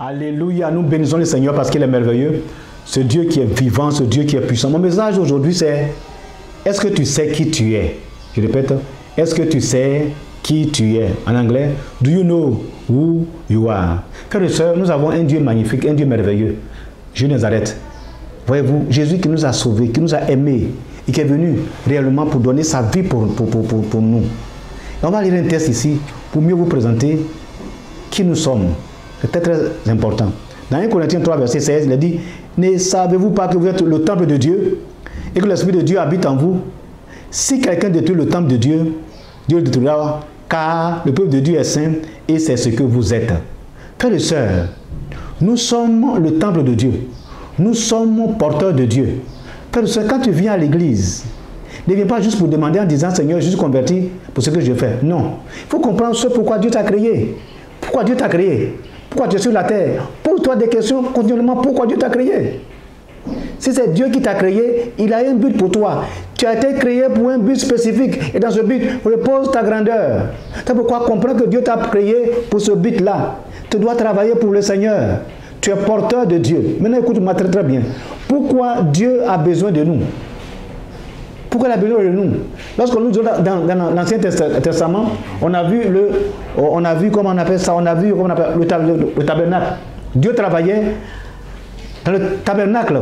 Alléluia, nous bénissons le Seigneur parce qu'il est merveilleux. Ce Dieu qui est vivant, ce Dieu qui est puissant. Mon message aujourd'hui c'est, est-ce que tu sais qui tu es? Je répète, est-ce que tu sais qui tu es? En anglais, do you know who you are? Frères et sœurs, nous avons un Dieu magnifique, un Dieu merveilleux. Jésus de Nazareth. Voyez-vous, Jésus qui nous a sauvés, qui nous a aimés et qui est venu réellement pour donner sa vie pour nous. Et on va lire un texte ici pour mieux vous présenter qui nous sommes. C'est très très important. Dans 1 Corinthiens 3, verset 16, il a dit, ne savez-vous pas que vous êtes le temple de Dieu et que l'Esprit de Dieu habite en vous? Si quelqu'un détruit le temple de Dieu, Dieu le détruira, car le peuple de Dieu est saint et c'est ce que vous êtes. Frères et sœurs, nous sommes le temple de Dieu. Nous sommes porteurs de Dieu. Frères et sœurs, quand tu viens à l'église, ne viens pas juste pour demander en disant, Seigneur, je suis converti pour ce que je fais. Non. Il faut comprendre ce pourquoi Dieu t'a créé. Pourquoi Dieu t'a créé? Pourquoi tu es sur la terre? Pose-toi des questions continuellement. Pourquoi Dieu t'a créé? Si c'est Dieu qui t'a créé, il a un but pour toi. Tu as été créé pour un but spécifique. Et dans ce but, repose ta grandeur. C'est pourquoi comprendre que Dieu t'a créé pour ce but-là. Tu dois travailler pour le Seigneur. Tu es porteur de Dieu. Maintenant, écoute-moi très très bien. Pourquoi Dieu a besoin de nous? Pourquoi il a besoin de nous? Lorsque nous dans l'Ancien Testament, on a vu comment on appelle ça, on a vu comment on appelle le tabernacle. Dieu travaillait dans le tabernacle.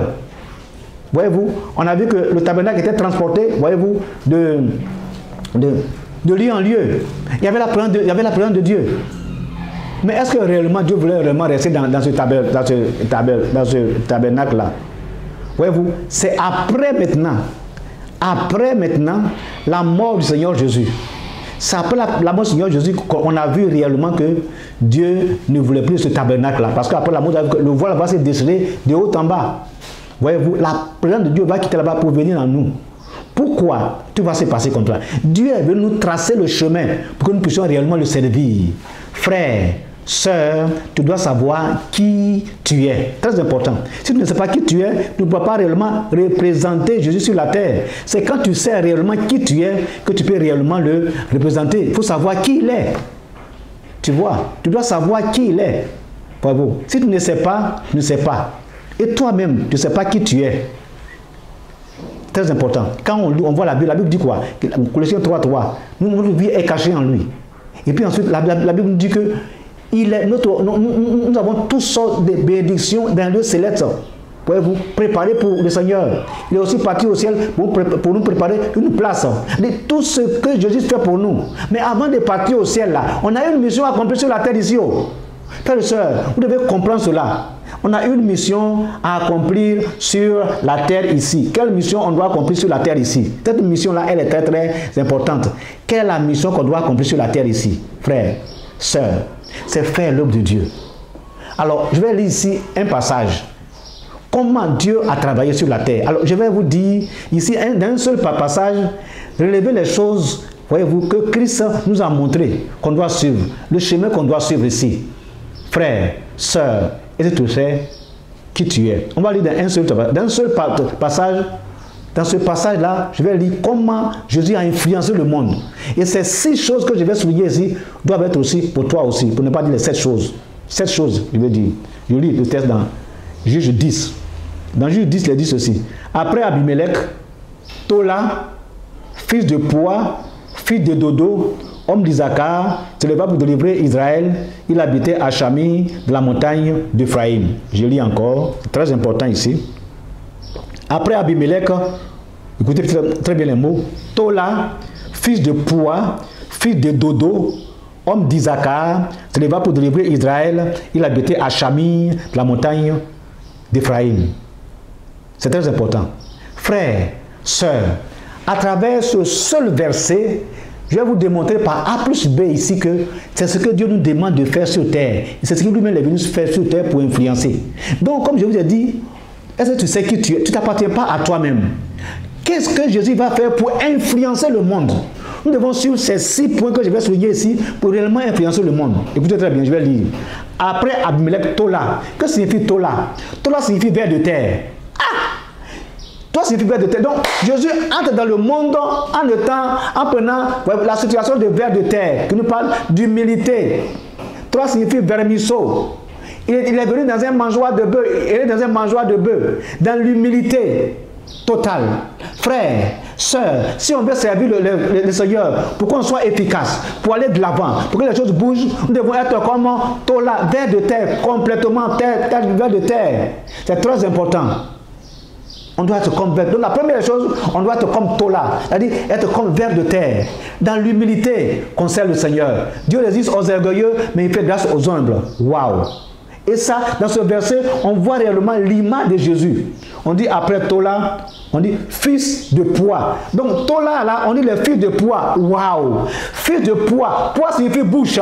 Voyez-vous, on a vu que le tabernacle était transporté, voyez-vous, de lieu en lieu. Il y avait la présence de Dieu. Mais est-ce que réellement Dieu voulait vraiment rester dans ce tabernacle-là? Voyez-vous, c'est après maintenant, la mort du Seigneur Jésus. C'est après la mort du Seigneur Jésus qu'on a vu réellement que Dieu ne voulait plus ce tabernacle-là. Parce qu'après la mort, le voile va se déchirer de haut en bas. Voyez-vous, la présence de Dieu va quitter là-bas pour venir en nous. Pourquoi tout va se passer comme ça? Dieu veut nous tracer le chemin pour que nous puissions réellement le servir. Frère, sœur, tu dois savoir qui tu es. Très important. Si tu ne sais pas qui tu es, tu ne peux pas réellement représenter Jésus sur la terre. C'est quand tu sais réellement qui tu es que tu peux réellement le représenter. Il faut savoir qui il est. Tu vois, tu dois savoir qui il est. Bravo. Si tu ne sais pas, tu ne sais pas. Et toi-même, tu ne sais pas qui tu es. Très important. Quand on voit la Bible dit quoi? Colossiens 3:3. Notre vie est cachée en lui. Et puis ensuite, la Bible nous dit que nous avons toutes sortes de bénédictions dans le céleste. Pouvez-vous préparer pour le Seigneur? Il est aussi parti au ciel pour nous préparer une place. Tout ce que Jésus fait pour nous. Mais avant de partir au ciel, là, on a une mission à accomplir sur la terre ici. Frères et sœurs, vous devez comprendre cela. On a une mission à accomplir sur la terre ici. Quelle mission on doit accomplir sur la terre ici? Cette mission-là, elle est très très importante. Quelle est la mission qu'on doit accomplir sur la terre ici? Frères, sœurs, c'est faire l'œuvre de Dieu. Alors, je vais lire ici un passage. Comment Dieu a travaillé sur la terre. Alors, je vais vous dire ici, dans un seul passage, relever les choses, voyez-vous, que Christ nous a montré qu'on doit suivre. Le chemin qu'on doit suivre ici. Frères, sœurs, est-ce que tu sais qui tu es? On va lire dans un seul passage. Dans ce passage-là, je vais lire comment Jésus a influencé le monde. Et ces 6 choses que je vais souligner ici doivent être aussi pour toi aussi, pour ne pas dire les 7 choses. 7 choses, je vais dire. Je lis le texte dans Juge 10. Dans Juge 10, il dit ceci. Après Abimelech, Tola, fils de Poa, fils de Dodo, homme d'Isaacar, se leva pour délivrer Israël. Il habitait à Chami, de la montagne d'Ephraïm. Je lis encore, c'est très important ici. Après Abimelech, écoutez très bien les mots, Tola, fils de Poua, fils de Dodo, homme d'Isaacar, se leva pour délivrer Israël. Il habitait à Chami, de la montagne d'Ephraïm. C'est très important. Frères, sœurs, à travers ce seul verset, je vais vous démontrer par A plus B ici que c'est ce que Dieu nous demande de faire sur terre. C'est ce que lui-même est venu faire sur terre pour influencer. Donc, comme je vous ai dit, est-ce que tu sais qui tu es? Tu ne t'appartiens pas à toi-même. Qu'est-ce que Jésus va faire pour influencer le monde? Nous devons suivre ces 6 points que je vais souligner ici pour réellement influencer le monde. Écoutez très bien, je vais lire. Après Abimelech, Tola. Que signifie Tola? Tola signifie vers de terre. Toi signifie vers de terre. Donc Jésus entre dans le monde en prenant la situation de vers de terre, qui nous parle d'humilité. Toi signifie vermisseau. Il est venu dans un mangeoire de bœuf. Il est dans un mangeoir de bœuf. Dans l'humilité totale. Frères, sœurs, si on veut servir le Seigneur, pour qu'on soit efficace, pour aller de l'avant, pour que les choses bougent, nous devons être comme Tola, vers de terre, complètement vers de terre. C'est très important. On doit être comme vers. Donc la première chose, on doit être comme Tola, c'est-à-dire être comme vers de terre. Dans l'humilité qu'on sert le Seigneur. Dieu résiste aux orgueilleux, mais il fait grâce aux humbles. Waouh! Et ça, dans ce verset, on voit réellement l'image de Jésus. On dit après Tola, on dit fils de poids. Donc Tola, là, on dit le fils de poids. Waouh! Fils de poids. Poids signifie bouche.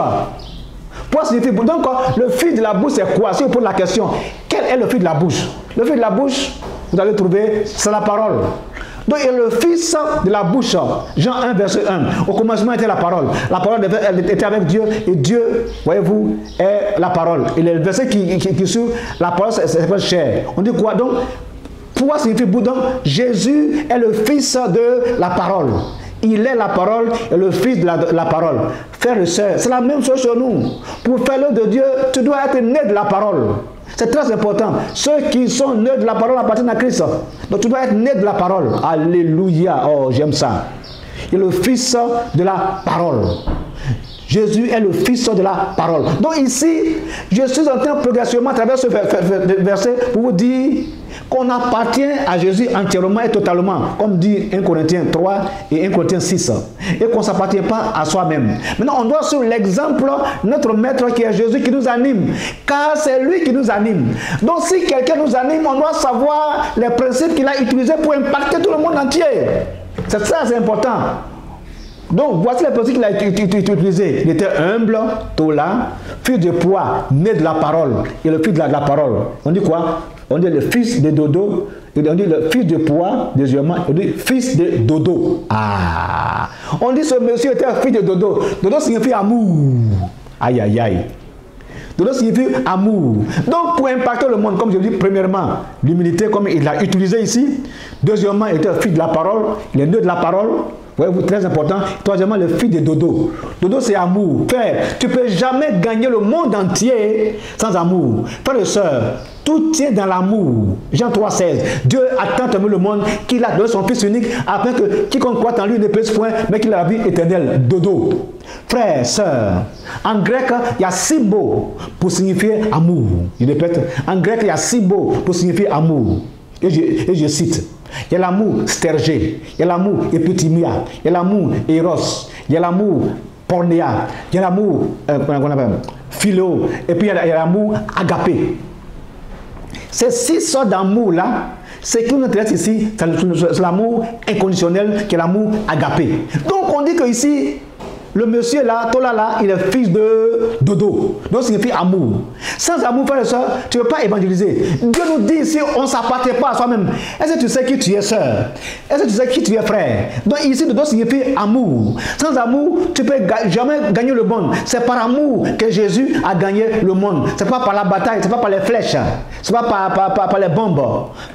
Poids signifie bouche. Donc le fils de la bouche, c'est quoi? Si on pose la question, quel est le fils de la bouche? Le fils de la bouche, vous allez trouver, c'est la parole. Donc, il est le fils de la bouche. Jean 1, verset 1. Au commencement était la parole. La parole elle était avec Dieu. Et Dieu, voyez-vous, est la parole. Et le verset qui suit, la parole, c'est chair. On dit quoi donc? Pourquoi signifie bout? Donc, Jésus est le fils de la parole. Il est la parole et le fils de la parole. Frères et sœurs, c'est la même chose sur nous. Pour faire l'œuvre de Dieu, tu dois être né de la parole. C'est très important. Ceux qui sont nés de la parole appartiennent à Christ. Donc tu dois être né de la parole. Alléluia. Oh, j'aime ça. Il est le fils de la parole. Jésus est le fils de la parole. Donc ici, je suis en train progressivement à travers ce verset pour vous dire qu'on appartient à Jésus entièrement et totalement, comme dit 1 Corinthiens 3 et 1 Corinthiens 6, et qu'on ne s'appartient pas à soi-même. Maintenant, on doit suivre l'exemple de notre maître qui est Jésus qui nous anime, car c'est lui qui nous anime. Donc si quelqu'un nous anime, on doit savoir les principes qu'il a utilisés pour impacter tout le monde entier. C'est ça, c'est important. Donc, voici les principes qu'il a utilisés. Il était humble, Tola, fils de poids, né de la parole, et le fils de la parole. On dit quoi? On dit le fils de Dodo, on dit le fils de poids, deuxièmement, on dit fils de Dodo. Ah! On dit ce monsieur était un fils de Dodo. Dodo signifie amour. Aïe, aïe, aïe. Dodo signifie amour. Donc, pour impacter le monde, comme je dis, premièrement, l'humilité, comme il l'a utilisé ici. Deuxièmement, il était un fils de la parole, il est né de la parole. Voyez-vous, très important. Troisièmement, le fils de Dodo. Dodo, c'est amour. Frère, tu ne peux jamais gagner le monde entier sans amour. Frère et sœur, tout tient dans l'amour. Jean 3,16. Dieu a tant aimé le monde qu'il a donné son Fils unique afin que quiconque croit en lui ne pèse point, mais qu'il a la vie éternelle. Dodo. Frère, sœur, en grec, il y a 6 mots pour signifier amour. Je répète, en grec, il y a 6 mots pour signifier amour. Et je cite. Il y a l'amour stergé, il y a l'amour epitimia, il y a l'amour eros, il y a l'amour pornéa, il y a l'amour philo, et puis il y a l'amour agapé. Ces 6 sortes d'amour là, ce qui nous intéresse ici, c'est l'amour inconditionnel, qui est l'amour agapé. Donc on dit que ici, le monsieur là, Tola là, il est fils de Dodo. Donc ça signifie amour. Sans amour, frère et soeur, tu ne peux pas évangéliser. Dieu nous dit ici, on ne s'appartient pas à soi-même. Est-ce que tu sais qui tu es, sœur? Est-ce que tu sais qui tu es, frère? Donc ici, Dodo signifie amour. Sans amour, tu ne peux jamais gagner le monde. C'est par amour que Jésus a gagné le monde. Ce n'est pas par la bataille, ce n'est pas par les flèches, ce n'est pas par les bombes.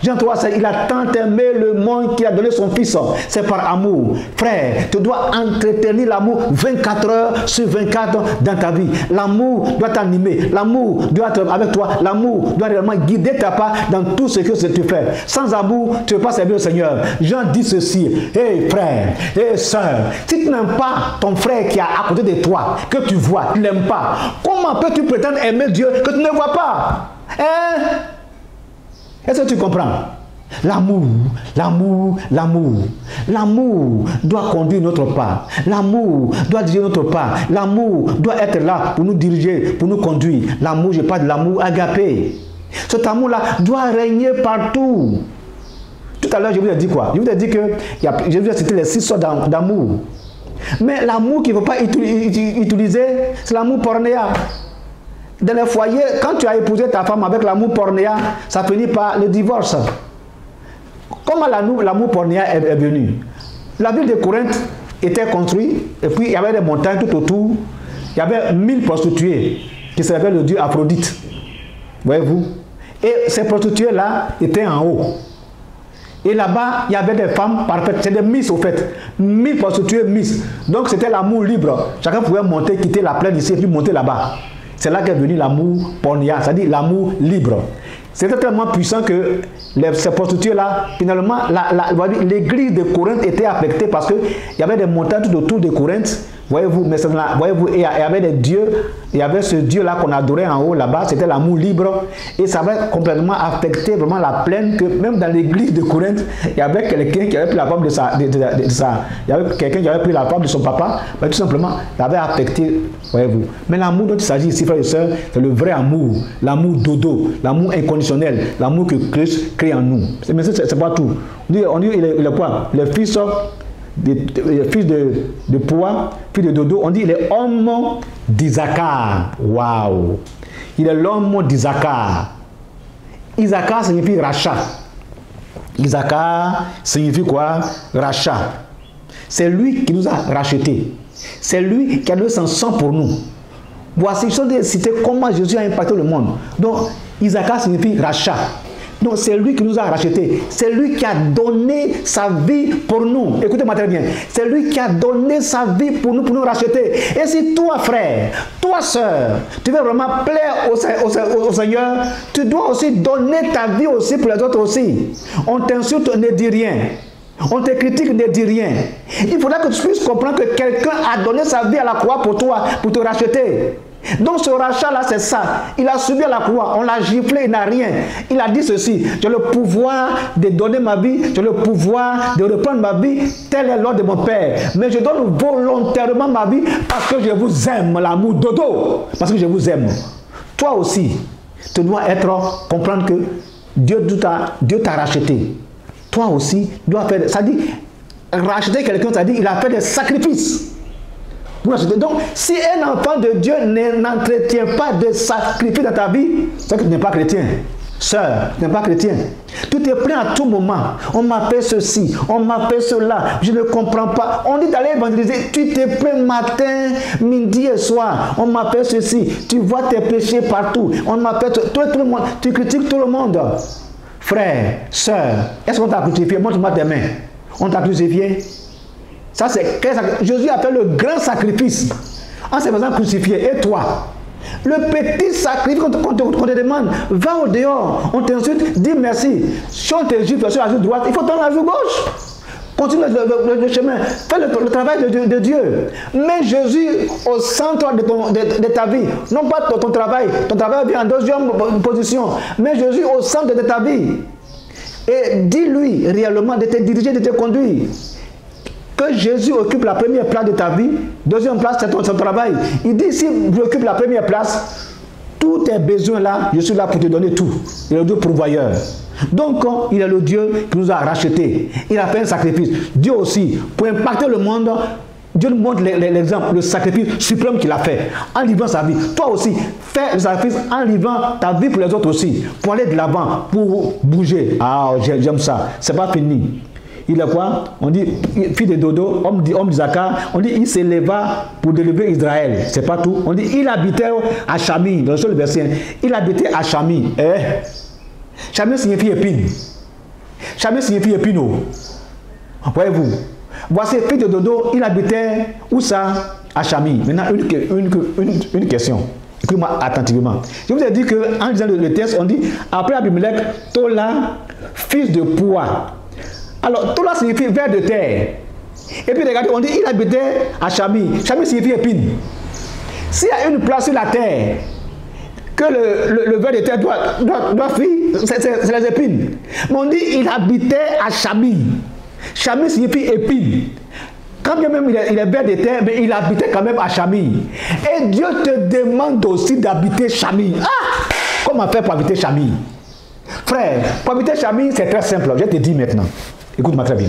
Jean 3, il a tant aimé le monde qu'il a donné son fils. C'est par amour. Frère, tu dois entretenir l'amour 24 heures sur 24 dans ta vie. L'amour doit t'animer. L'amour doit être avec toi. L'amour doit réellement guider ta part dans tout ce que tu fais. Sans amour, tu ne peux pas servir le Seigneur. Jean dit ceci. Hé frère, hé soeur, si tu n'aimes pas ton frère qui est à côté de toi, que tu vois, tu ne l'aimes pas, comment peux-tu prétendre aimer Dieu que tu ne vois pas? Hein? Est-ce que tu comprends? L'amour, l'amour, l'amour. L'amour doit conduire notre pas. L'amour doit diriger notre pas. L'amour doit être là pour nous diriger, pour nous conduire. L'amour, je parle de l'amour agapé. Cet amour-là doit régner partout. Tout à l'heure, je vous ai dit quoi? Je vous ai dit que je vous ai cité les 6 sortes d'amour. Mais l'amour qu'il ne faut pas utiliser, c'est l'amour pornéa. Dans les foyers, quand tu as épousé ta femme avec l'amour pornéa, ça finit par le divorce. Comment l'amour pornéa est venu? La ville de Corinthe était construite et puis il y avait des montagnes tout autour. Il y avait 1000 prostituées qui servaient le dieu Aphrodite. Voyez-vous? Et ces prostituées-là étaient en haut. Et là-bas, il y avait des femmes parfaites. C'est des miss au fait. 1000 prostituées miss. Donc c'était l'amour libre. Chacun pouvait monter, quitter la plaine ici et puis monter là-bas. c'est là qu'est venu l'amour pornia, c'est-à-dire l'amour libre. C'était tellement puissant que ces prostituées-là, finalement, l'église de Corinthe était affectée parce qu'il y avait des montagnes tout autour de Corinthe. Voyez-vous, mais voyez-vous, il y avait des dieux, il y avait ce Dieu-là qu'on adorait en haut là-bas, c'était l'amour libre. Et ça avait complètement affecté vraiment la plaine, que même dans l'église de Corinthe, il y avait quelqu'un qui avait pris la femme de sa. Il y avait quelqu'un qui avait pris la femme de son papa, mais tout simplement, ça avait affecté, voyez-vous. Mais l'amour dont il s'agit ici, frères et sœurs, c'est le vrai amour, l'amour dodo, l'amour inconditionnel, l'amour que Christ crée en nous. Mais c'est pas tout. On dit il est quoi? Le fils de Poa, fils de Dodo, on dit il est homme d'Isaacar. Waouh! Il est l'homme d'Isaacar. Isaacar signifie rachat. Isaacar signifie quoi? Rachat. C'est lui qui nous a rachetés. C'est lui qui a donné son sang pour nous. Voici, ce sont des cités comment Jésus a impacté le monde. Donc, Isaacar signifie rachat. Donc c'est lui qui nous a rachetés. C'est lui qui a donné sa vie pour nous. Écoutez-moi très bien. C'est lui qui a donné sa vie pour nous racheter. Et si toi, frère, toi, sœur, tu veux vraiment plaire au Seigneur, tu dois aussi donner ta vie aussi pour les autres aussi. On t'insulte, ne dis rien. On te critique, ne dis rien. Il faudra que tu puisses comprendre que quelqu'un a donné sa vie à la croix pour toi, pour te racheter. Donc ce rachat-là, c'est ça. Il a subi à la croix, on l'a giflé, il n'a rien. Il a dit ceci: j'ai le pouvoir de donner ma vie, j'ai le pouvoir de reprendre ma vie, tel est l'ordre de mon Père. Mais je donne volontairement ma vie parce que je vous aime, l'amour dodo, parce que je vous aime. Toi aussi, tu dois comprendre que Dieu t'a racheté. Toi aussi, tu dois faire, ça dit, racheter quelqu'un, ça dit, il a fait des sacrifices. Donc, si un enfant de Dieu n'entretient pas de sacrifice dans ta vie, c'est que tu n'es pas chrétien. Sœur, tu n'es pas chrétien. Tu te plains à tout moment. On m'a fait ceci, on m'a fait cela, je ne comprends pas. On dit d'aller évangéliser, tu te plains matin, midi et soir. On m'a fait ceci, tu vois tes péchés partout. On m'a fait tout le monde, tu critiques tout le monde. Frère, sœur, est-ce qu'on t'a crucifié? Montre-moi tes mains. On t'a crucifié? Ça, c'est Jésus a fait le grand sacrifice en se faisant crucifier. Et toi, le petit sacrifice qu'on te demande, va au dehors, on t'insulte, dis merci. Si on te gifle sur la joue droite, il faut tendre la joue gauche. Continue le chemin, fais le travail de Dieu. Mets Jésus au centre de ta vie. Non pas ton travail vient en deuxième position. Mets Jésus au centre de ta vie. Et dis-lui réellement de te diriger, de te conduire. Que Jésus occupe la première place de ta vie, deuxième place, c'est ton travail. Il dit, si j'occupe la première place, tous tes besoins là, je suis là pour te donner tout. Il est le Dieu pourvoyeur. Donc, il est le Dieu qui nous a rachetés. Il a fait un sacrifice. Dieu aussi, pour impacter le monde, Dieu nous montre l'exemple, le sacrifice suprême qu'il a fait, en livrant sa vie. Toi aussi, fais le sacrifice en livrant ta vie pour les autres aussi, pour aller de l'avant, pour bouger. Ah, j'aime ça. C'est pas fini. Il est quoi? On dit, fils de Dodo, homme d'Isaacar, on dit, il s'éleva pour délivrer Israël. C'est pas tout. On dit, il habitait à Chami, dans le seul verset. Il habitait à Chami. Chami signifie épine. Chami signifie épino. Voyez-vous? Voici, fils de Dodo, il habitait où ça? À Chami. Maintenant, une question. Écoutez-moi attentivement. Je vous ai dit qu'en lisant le texte, on dit, après Abimelech, Tola, fils de Poa. Alors, Tola signifie ver de terre. Et puis, regardez, on dit il habitait à Chami. Chami signifie épine. S'il y a une place sur la terre que le ver de terre doit fuir, c'est les épines. Mais on dit il habitait à Chami. Chami signifie épine. Quand bien même il est ver de terre, mais il habitait quand même à Chami. Et Dieu te demande aussi d'habiter Chami. Ah! Comment faire pour habiter Chami? Frère, pour habiter Chami, c'est très simple. Je te dis maintenant. Écoute-moi très bien.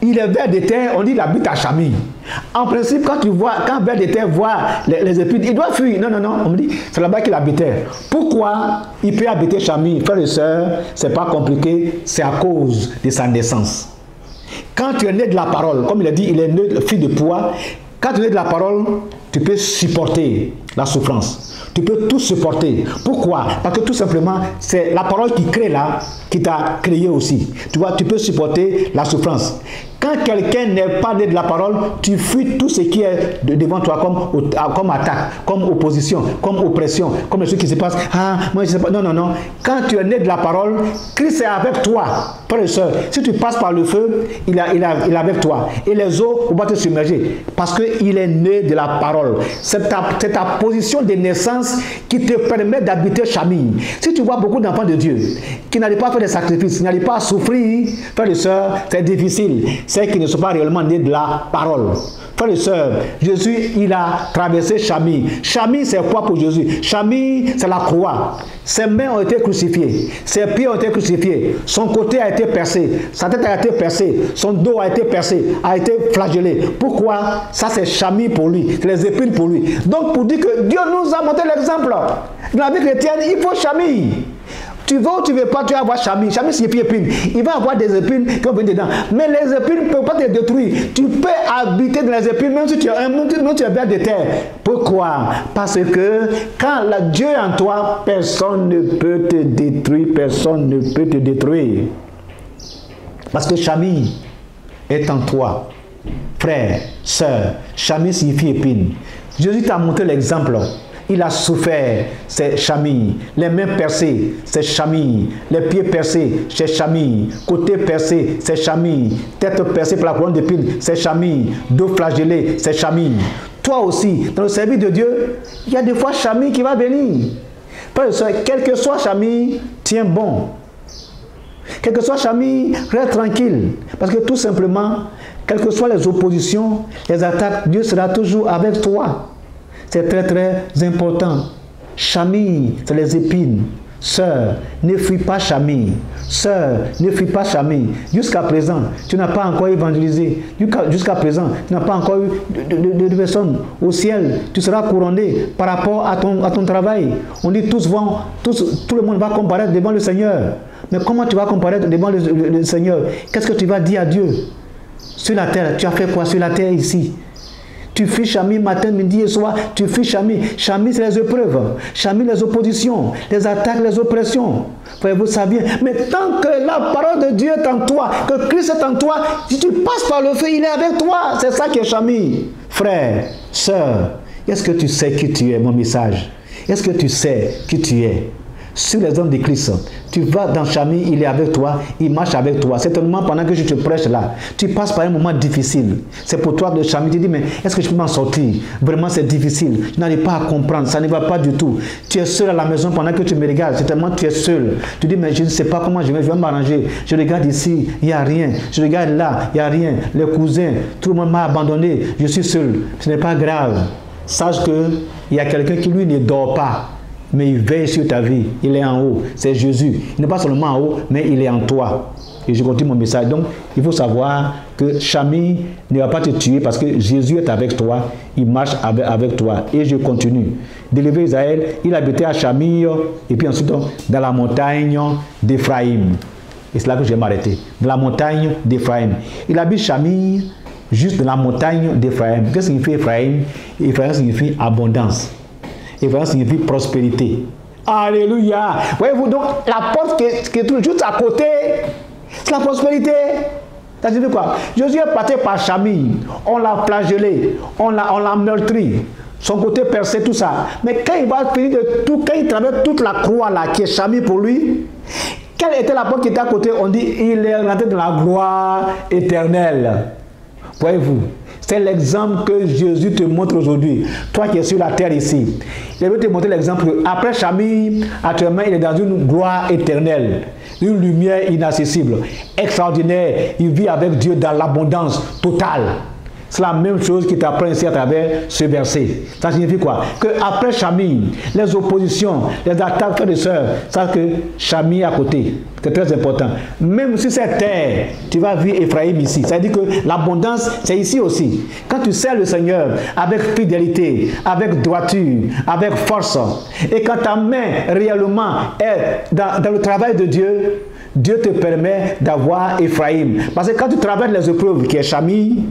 Il est ver de terre, on dit il habite à Chami. En principe, quand ver de terre voit les épines, il doit fuir. Non, on me dit, c'est là-bas qu'il habitait. Pourquoi il peut habiter Chami? Frères et sœurs, c'est pas compliqué, c'est à cause de sa naissance. Quand tu es né de la parole, comme il a dit, il est né le fils de Poa. Quand tu es né de la parole, tu peux supporter la souffrance. Tu peux tout supporter. Pourquoi? Parce que tout simplement, c'est la parole qui crée là, qui t'a créé aussi. Tu vois, tu peux supporter la souffrance. Quand quelqu'un n'est pas né de la parole, tu fuis tout ce qui est devant toi comme attaque, comme opposition, comme oppression, comme les choses qui se passent. Ah, moi je sais pas. Non, non, non. Quand tu es né de la parole, Christ est avec toi. Frères et sœurs, si tu passes par le feu, il est avec toi. Et les eaux vont pas te submerger. Parce qu'il est né de la parole. C'est ta position de naissance qui te permet d'habiter Chamille. Si tu vois beaucoup d'enfants de Dieu qui n'arrivent pas à faire des sacrifices, qui n'arrivent pas à souffrir, frères et sœurs, c'est difficile. C'est qu'ils ne sont pas réellement nés de la parole. Frères et sœurs, Jésus, il a traversé Chamille. Chamille, c'est quoi pour Jésus? Chamille, c'est la croix. Ses mains ont été crucifiées. Ses pieds ont été crucifiés. Son côté a été percé. Sa tête a été percée. Son dos a été percé, a été flagellé. Pourquoi? Ça, c'est Chamille pour lui. C'est les épines pour lui. Donc, pour dire que Dieu nous a montré l'exemple. Dans la vie chrétienne, il faut Chamille. Tu veux ou tu ne veux pas, tu vas avoir Chamille. Chamille signifie épine. Il va avoir des épines qui vont venir dedans. Mais les épines ne peuvent pas te détruire. Tu peux habiter dans les épines même si tu es bien de terre. Pourquoi? Parce que quand Dieu est en toi, personne ne peut te détruire. Personne ne peut te détruire. Parce que Chamille est en toi. Frère, sœur, Chamille signifie épine. Jésus t'a montré l'exemple. Il a souffert, c'est Chamille. Les mains percées, c'est Chamille. Les pieds percés, c'est Chamille. Côté percé, c'est Chamille. Tête percée par la couronne d'épines, c'est Chamille. Dos flagellé, c'est Chamille. Toi aussi, dans le service de Dieu, il y a des fois Chamille qui va venir. Quel que soit Chamille, tiens bon. Quel que soit Chamille, reste tranquille. Parce que tout simplement, quelles que soient les oppositions, les attaques, Dieu sera toujours avec toi. C'est très très important. Chamille, c'est les épines. Sœur, ne fuis pas Chamille. Sœur, ne fuis pas Chamille. Jusqu'à présent, tu n'as pas encore évangélisé. Jusqu'à présent, tu n'as pas encore eu de personnes au ciel. Tu seras couronné par rapport à ton travail. On dit tout le monde va comparaître devant le Seigneur. Mais comment tu vas comparaître devant le Seigneur? Qu'est-ce que tu vas dire à Dieu? Sur la terre, tu as fait quoi sur la terre ici? Tu fuis Chamille matin, midi et soir. Tu fuis Chamille. Chamille, c'est les épreuves. Chamille, les oppositions, les attaques, les oppressions. Vous savez. Mais tant que la parole de Dieu est en toi, que Christ est en toi, si tu passes par le feu, il est avec toi. C'est ça qui est Chamille. Frère, sœur, est-ce que tu sais qui tu es, mon message? Est-ce que tu sais qui tu es? Sur les hommes de Christ, tu vas dans Chamille, il est avec toi, il marche avec toi. Certainement, pendant que je te prêche là, tu passes par un moment difficile. C'est pour toi de Chamille, tu dis, mais est-ce que je peux m'en sortir? Vraiment, c'est difficile. Je n'arrive pas à comprendre, ça ne va pas du tout. Tu es seul à la maison pendant que tu me regardes. Certainement, tu es seul. Tu dis, mais je ne sais pas comment je vais m'arranger. Je regarde ici, il n'y a rien. Je regarde là, il n'y a rien. Les cousins, tout le monde m'a abandonné. Je suis seul. Ce n'est pas grave. Sache qu'il y a quelqu'un qui, lui, ne dort pas. Mais il veille sur ta vie. Il est en haut. C'est Jésus. Il n'est pas seulement en haut, mais il est en toi. Et je continue mon message. Donc, il faut savoir que Chamille ne va pas te tuer parce que Jésus est avec toi. Il marche avec toi. Et je continue. Délivrer Israël, il habitait à Chamille et puis ensuite dans la montagne d'Éphraïm. Et c'est là que je vais m'arrêter. Dans la montagne d'Éphraïm. Il habite Chamille juste dans la montagne d'Éphraïm. Qu'est-ce que signifie Éphraïm? Éphraïm signifie abondance. Éphraïm signifie prospérité. Alléluia. Voyez-vous donc, la porte qui est juste à côté, c'est la prospérité. Ça signifie quoi? Jésus est parti par Chamille. On l'a flagellé. On l'a meurtri. Son côté percé, tout ça. Mais quand il va finir de tout, quand il traverse toute la croix là, qui est Chamille pour lui, quelle était la porte qui était à côté? On dit, il est rentré dans la gloire éternelle. Voyez-vous? C'est l'exemple que Jésus te montre aujourd'hui. Toi qui es sur la terre ici. Il veut te montrer l'exemple. Après Chamille, actuellement, il est dans une gloire éternelle. Une lumière inaccessible. Extraordinaire. Il vit avec Dieu dans l'abondance totale. C'est la même chose qui t'apprend ici à travers ce verset. Ça signifie quoi? Que après Chamille, les oppositions, les attaques, frères et sœurs, ça que Chamille à côté. C'est très important. Même si c'est terre, tu vas vivre Éphraïm ici. Ça veut dire que l'abondance, c'est ici aussi. Quand tu sers le Seigneur avec fidélité, avec droiture, avec force, et quand ta main réellement est dans le travail de Dieu, Dieu te permet d'avoir Éphraïm. Parce que quand tu travailles les épreuves qui est Chamille,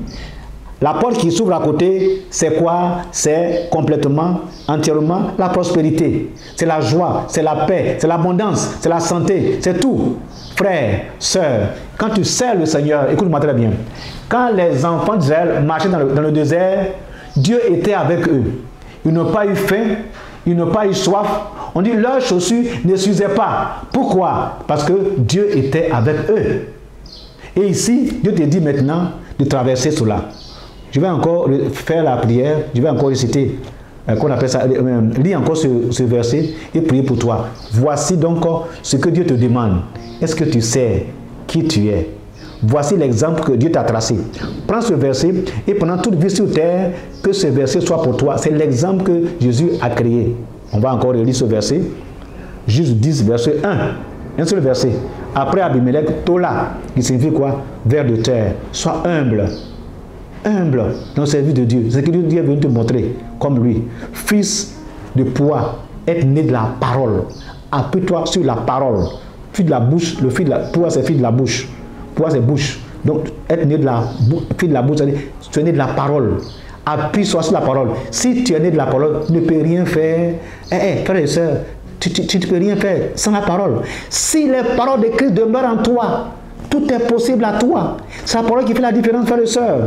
La porte qui s'ouvre à côté, c'est quoi? C'est complètement, entièrement la prospérité. C'est la joie, c'est la paix, c'est l'abondance, c'est la santé, c'est tout. Frère, sœur, quand tu sers le Seigneur, écoute-moi très bien. Quand les enfants d'Israël marchaient dans le désert, Dieu était avec eux. Ils n'ont pas eu faim, ils n'ont pas eu soif. On dit leurs chaussures ne s'usaient pas. Pourquoi? Parce que Dieu était avec eux. Et ici, Dieu te dit maintenant de traverser cela. Je vais encore faire la prière, je vais encore réciter, qu'on appelle ça, lis encore ce verset et prier pour toi. Voici donc ce que Dieu te demande. Est-ce que tu sais qui tu es? Voici l'exemple que Dieu t'a tracé. Prends ce verset et pendant toute vie sur terre, que ce verset soit pour toi. C'est l'exemple que Jésus a créé. On va encore relire ce verset. Juste 10, verset 1. Un seul verset. Après Abimelech, Tola, qui signifie quoi? Vers de terre. Sois humble. Humble dans le service de Dieu. C'est ce que Dieu est venu te montrer, comme lui. Fils de poids, être né de la parole. Appuie-toi sur la parole. Fils de la bouche, le fils de la poids, c'est fils de la bouche. Poids, c'est bouche. Donc, être né de la fils de la bouche, c'est-à-dire, tu es né de la parole. Appuie-toi sur la parole. Si tu es né de la parole, tu ne peux rien faire. Frère et soeur, tu ne peux rien faire sans la parole. Si les paroles de Christ demeurent en toi, tout est possible à toi. C'est la parole qui fait la différence, frère et soeur.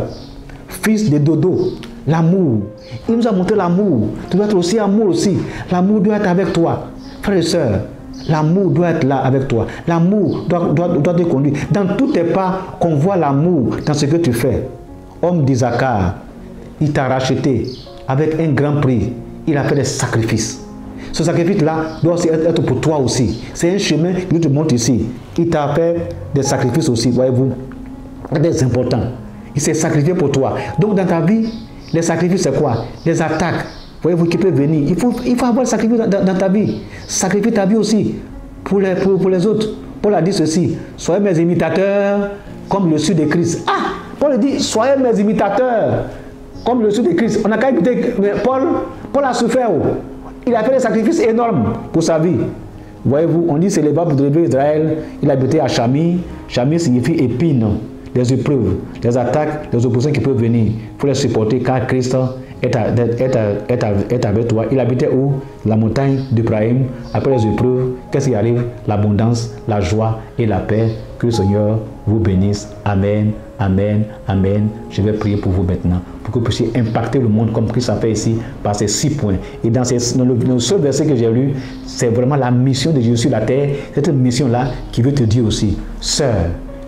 Fils de dodo, l'amour. Il nous a montré l'amour. Tu dois être aussi amour aussi. L'amour doit être avec toi. Frère et soeur, l'amour doit être là avec toi. L'amour doit te conduire. Dans tous tes pas, qu'on voit l'amour dans ce que tu fais. Homme d'Isaacar, il t'a racheté avec un grand prix. Il a fait des sacrifices. Ce sacrifice-là doit aussi être pour toi aussi. C'est un chemin que Dieu te montre ici. Il t'a fait des sacrifices aussi, voyez-vous. C'est important. Il s'est sacrifié pour toi. Donc dans ta vie, les sacrifices c'est quoi? Les attaques, voyez-vous, qui peuvent venir. Il faut avoir le sacrifice dans ta vie. Sacrifier ta vie aussi pour les autres. Paul a dit ceci: soyez mes imitateurs comme le suis de Christ. Ah, Paul dit soyez mes imitateurs comme le suis de Christ. On n'a qu'à imiter. Mais Paul a souffert. Il a fait des sacrifices énormes pour sa vie. Voyez-vous, on dit c'est les pour délivrer Israël. Il a habité à Chami. Chami signifie épine. Les épreuves, les attaques, les oppositions qui peuvent venir. Il faut les supporter car Christ est avec toi. Il habitait où? La montagne d'Ibrahim. Après les épreuves, qu'est-ce qui arrive? L'abondance, la joie et la paix. Que le Seigneur vous bénisse. Amen, amen, amen. Je vais prier pour vous maintenant, pour que vous puissiez impacter le monde comme Christ a fait ici par ces 6 points. Et dans le seul verset que j'ai lu, c'est vraiment la mission de Jésus sur la terre. Cette mission-là qui veut te dire aussi, sœur,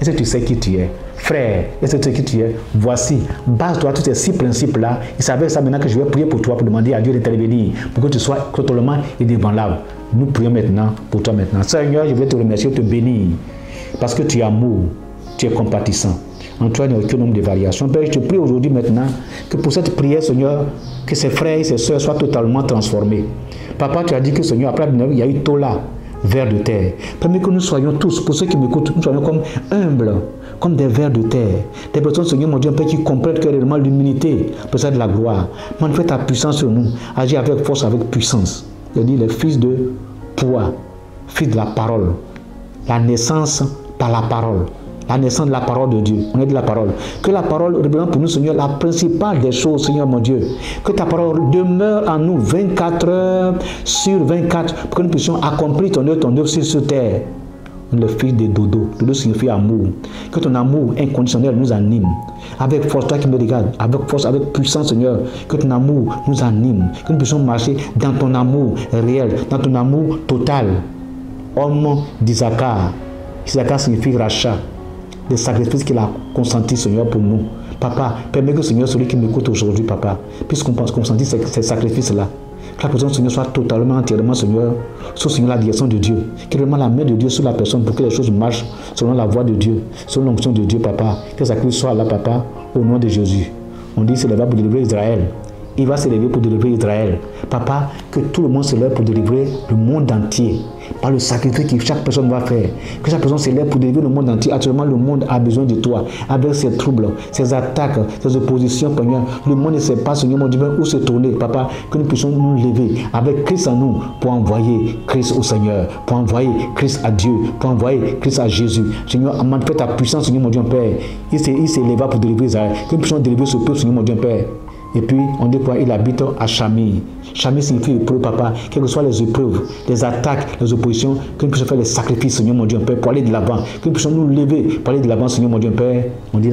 est-ce que tu sais qui tu es? Frère, est-ce que tu sais qui tu es? Voici, base-toi tous ces 6 principes-là. Et c'est avec ça maintenant que je vais prier pour toi, pour demander à Dieu d'intervenir, pour que tu sois totalement indépendable. Nous prions maintenant pour toi maintenant. Seigneur, je vais te remercier, te bénir, parce que tu es amour, tu es compatissant. En toi, il n'y a aucun nombre de variations. Père, je te prie aujourd'hui maintenant que pour cette prière, Seigneur, que ces frères et ces sœurs soient totalement transformés. Papa, tu as dit que, Seigneur, après il y a eu Tola, vers de terre. Permets que nous soyons tous, pour ceux qui m'écoutent, nous soyons comme humbles, comme des vers de terre. Des personnes, Seigneur, mon Dieu, un peu qui comprennent que réellement l'humilité, pour ça de la gloire. Manifeste ta puissance sur nous. Agis avec force, avec puissance. Il dit les fils de poids, fils de la parole. La naissance par la parole. La naissance de la parole de Dieu. On est de la parole. Que la parole représente pour nous, Seigneur, la principale des choses, Seigneur mon Dieu. Que ta parole demeure en nous 24 heures sur 24 pour que nous puissions accomplir ton œuvre sur terre. Le fils de Dodo. Dodo signifie amour. Que ton amour inconditionnel nous anime. Avec force, toi qui me regardes, avec force, avec puissance, Seigneur. Que ton amour nous anime. Que nous puissions marcher dans ton amour réel, dans ton amour total. Homme d'Isaacar. Isaacar signifie rachat. Des sacrifices qu'il a consentis, Seigneur, pour nous. Papa, permets que, Seigneur, celui qui m'écoute aujourd'hui, Papa, puisse consentir ces sacrifices-là. Que la présence, Seigneur, soit totalement, entièrement, Seigneur, sous, Seigneur, la direction de Dieu. Que vraiment la main de Dieu sur la personne pour que les choses marchent selon la voie de Dieu, selon l'onction de Dieu, Papa. Que les sacrifices soient là, Papa, au nom de Jésus. On dit, c'est le va pour délivrer Israël. il va se lever pour délivrer Israël. Papa, que tout le monde se lève pour délivrer le monde entier. Par le sacrifice que chaque personne va faire. Que chaque personne se lève pour délivrer le monde entier. Actuellement, le monde a besoin de toi. Avec ses troubles, ses attaques, ses oppositions, Seigneur. Le monde ne sait pas, Seigneur mon Dieu, où se tourner. Papa, que nous puissions nous lever avec Christ en nous pour envoyer Christ au Seigneur. Pour envoyer Christ à Dieu. Pour envoyer Christ à Jésus. Seigneur, manifeste ta puissance, Seigneur mon Dieu, Père. Il s'éleva pour délivrer Israël. Que nous puissions délivrer ce peuple, Seigneur mon Dieu, Père. Et puis, on dit quoi? Il habite à Chami. Chami signifie épreuve, papa. Quelles que soient les épreuves, les attaques, les oppositions, que nous puissions faire les sacrifices, Seigneur mon Dieu, Père, pour aller de l'avant. Que nous puissions nous lever pour aller de l'avant, Seigneur mon Dieu, Père. On dit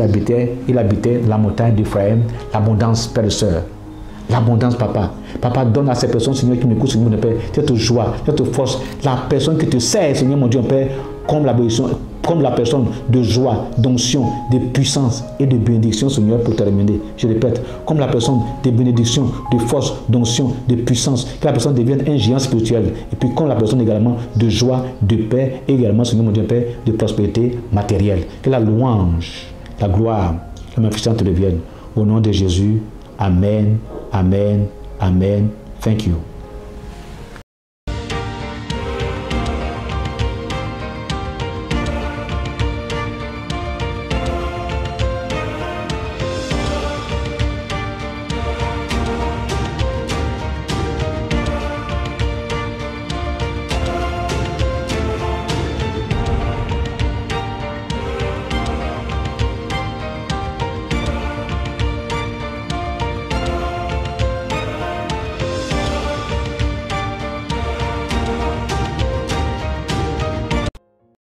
il habitait la montagne d'Ephraïm, l'abondance, Père et Sœur. L'abondance, papa. Papa, donne à ces personnes, Seigneur, qui m'écoutent, Seigneur mon Dieu, Père, cette joie, cette force. La personne qui te sert, Seigneur mon Dieu, Père, comme la personne de joie, d'onction, de puissance et de bénédiction, Seigneur, pour terminer. Je répète, comme la personne de bénédiction, de force, d'onction, de puissance, que la personne devienne un géant spirituel. Et puis comme la personne également de joie, de paix et également, Seigneur mon Dieu, Père, de prospérité matérielle. Que la louange, la gloire, la magnificence te devienne. Au nom de Jésus, Amen, Amen, Amen. Thank you.